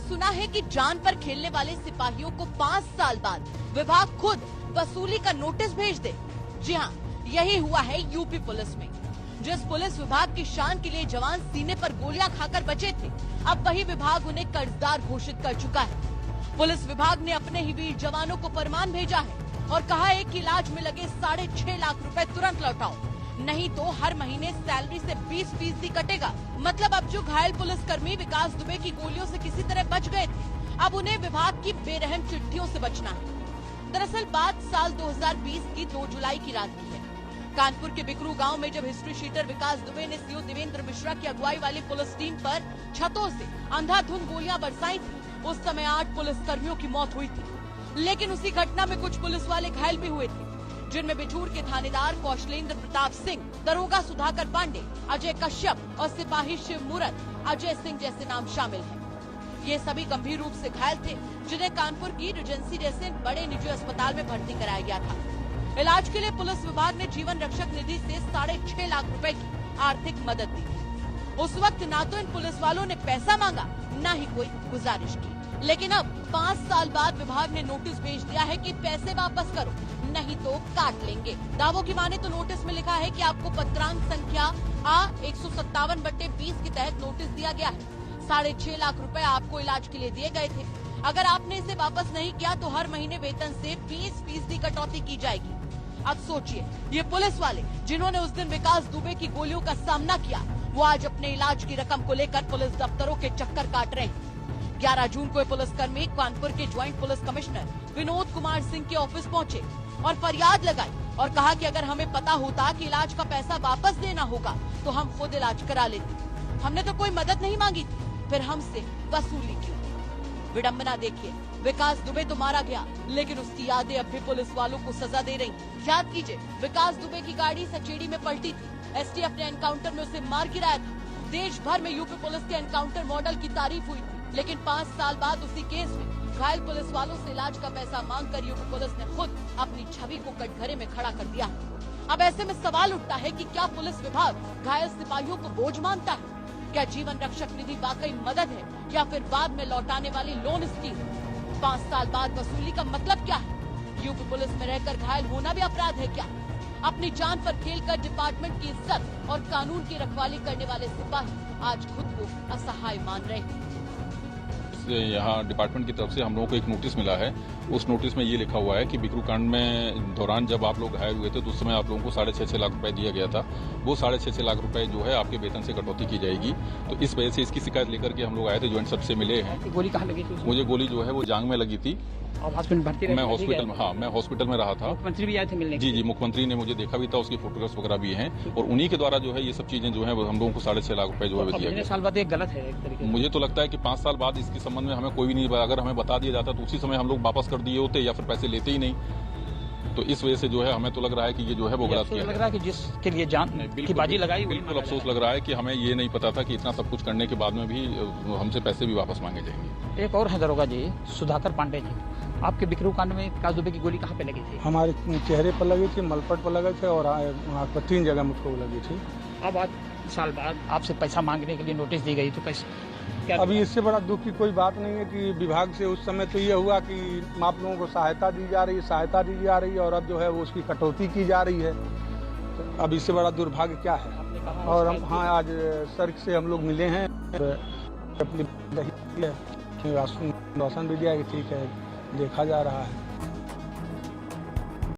सुना है कि जान पर खेलने वाले सिपाहियों को 5 साल बाद विभाग खुद वसूली का नोटिस भेज दे। जी हाँ, यही हुआ है यूपी पुलिस में। जिस पुलिस विभाग की शान के लिए जवान सीने पर गोलियां खाकर बचे थे, अब वही विभाग उन्हें कर्जदार घोषित कर चुका है। पुलिस विभाग ने अपने ही वीर जवानों को फरमान भेजा है और कहा है कि इलाज में लगे 6.5 लाख रुपए तुरंत लौटाओ, नहीं तो हर महीने सैलरी से 20% कटेगा। मतलब अब जो घायल पुलिसकर्मी विकास दुबे की गोलियों से किसी तरह बच गए थे, अब उन्हें विभाग की बेरहम चिट्ठियों से बचना है। दरअसल बात साल 2020 की 2 जुलाई की रात की है। कानपुर के बिकरू गांव में जब हिस्ट्री शीटर विकास दुबे ने सीओ देवेंद्र मिश्रा की अगुवाई वाली पुलिस टीम पर छतों से अंधाधुंध गोलियां बरसाई थी, उस समय 8 पुलिसकर्मियों की मौत हुई थी। लेकिन उसी घटना में कुछ पुलिस वाले घायल भी हुए थे, जिनमें बिठूर के थानेदार कौशलेंद्र प्रताप सिंह, दरोगा सुधाकर पांडे, अजय कश्यप और सिपाही शिव मूरत, अजय सिंह जैसे नाम शामिल हैं। ये सभी गंभीर रूप से घायल थे, जिन्हें कानपुर की रिजेंसी जैसे बड़े निजी अस्पताल में भर्ती कराया गया था। इलाज के लिए पुलिस विभाग ने जीवन रक्षक निधि से 6.5 लाख रुपए की आर्थिक मदद दी थी। उस वक्त ना तो इन पुलिस वालों ने पैसा मांगा, न ही कोई गुजारिश की। लेकिन अब 5 साल बाद विभाग ने नोटिस भेज दिया है कि पैसे वापस करो, नहीं तो काट लेंगे। दावों की माने तो नोटिस में लिखा है कि आपको पत्रांक संख्या A157/20 के तहत नोटिस दिया गया है। 6.5 लाख रुपए आपको इलाज के लिए दिए गए थे। अगर आपने इसे वापस नहीं किया तो हर महीने वेतन से 20% कटौती की जाएगी। अब सोचिए, ये पुलिस वाले जिन्होंने उस दिन विकास दुबे की गोलियों का सामना किया, वो आज अपने इलाज की रकम को लेकर पुलिस दफ्तरों के चक्कर काट रहे हैं। 11 जून को पुलिसकर्मी कानपुर के joint police commissioner Vinod Kumar Singh के ऑफिस पहुंचे और फरियाद लगाई और कहा कि अगर हमें पता होता कि इलाज का पैसा वापस देना होगा तो हम खुद इलाज करा लेते। हमने तो कोई मदद नहीं मांगी थी, फिर हमसे वसूली क्यों? विडंबना देखिए, विकास दुबे तो मारा गया, लेकिन उसकी यादें अब भी पुलिस वालों को सजा दे रही। याद कीजिए, विकास दुबे की गाड़ी सचेड़ी में पलटी थी। एसटीएफ ने एनकाउंटर में उसे मार गिराया था। देश भर में यूपी पुलिस के एनकाउंटर मॉडल की तारीफ हुई थी, लेकिन 5 साल बाद उसी केस में घायल पुलिस वालों से इलाज का पैसा मांगकर यूपी पुलिस ने खुद अपनी छवि को कटघरे में खड़ा कर दिया। अब ऐसे में सवाल उठता है कि क्या पुलिस विभाग घायल सिपाहियों को बोझ मानता है? क्या जीवन रक्षक निधि वाकई मदद है या फिर बाद में लौटाने वाली लोन स्कीम? 5 साल बाद वसूली का मतलब क्या है? यूपी पुलिस में रहकर घायल होना भी अपराध है क्या? अपनी जान पर खेलकर डिपार्टमेंट की इज्जत और कानून की रखवाली करने वाले सिपाही आज खुद को असहाय मान रहे हैं। यहाँ डिपार्टमेंट की तरफ से हम लोगों को एक नोटिस मिला है। उस नोटिस में ये लिखा हुआ है कि बिकरू कांड में दौरान जब आप लोग घायल हुए थे तो उस समय आप लोगों को 6.5 लाख रुपए दिया गया था। वो 6.5 लाख रुपए जो है आपके वेतन से कटौती की जाएगी। तो इस वजह से इसकी शिकायत लेकर के हम लोग आए थे, ज्वाइंट सब से मिले हैं। गोली कहाँ लगी थी? मुझे गोली जो है वो जांग में लगी थी। मैं हॉस्पिटल में, हाँ, मैं हॉस्पिटल में रहा था। मुख्यमंत्री भी आए थे मिलने? जी, मुख्यमंत्री ने मुझे देखा भी था, उसकी फोटोग्राफ्स वगैरह भी हैं और उन्हीं के द्वारा जो है ये सब चीजें जो है हम लोगों को 6.5 लाख रुपए जो है दिया गया। साल बाद एक गलत है एक तरीके से। मुझे तो लगता है कि 5 साल बाद इसके संबंध में हमें कोई भी नहीं, अगर हमें बता दिया जाता तो उसी समय हम लोग वापस कर दिए होते या फिर पैसे लेते ही नहीं। तो इस वजह से जो है हमें तो लग रहा है कि ये जो है वो गलत किया। लग रहा है कि जिसके लिए जान की बाजी लगाई, बिल्कुल अफसोस लग रहा है कि हमें ये नहीं पता था कि इतना सब कुछ करने के बाद में भी हमसे पैसे भी वापस मांगे जाएंगे। एक और है दरोगा जी, सुधाकर पांडे जी, आपके बिकरू कांड में विकास दुबे की गोली कहाँ पे लगी थी? हमारे चेहरे पर लगी थी, मलपट पर लगे थे और आँख पर 3 जगह मुझको लगी थी। अब 8 साल बाद आपसे पैसा मांगने के लिए नोटिस दी गई, तो कैसे? अभी इससे बड़ा दुख की कोई बात नहीं है कि विभाग से उस समय तो ये हुआ कि आप लोगों को सहायता दी जा रही है और अब जो है वो उसकी कटौती की जा रही है। तो अब इससे बड़ा दुर्भाग्य क्या है? और हम आज सर से हम लोग मिले हैं, अपनी रोशन भी दिया कि ठीक है देखा जा रहा है।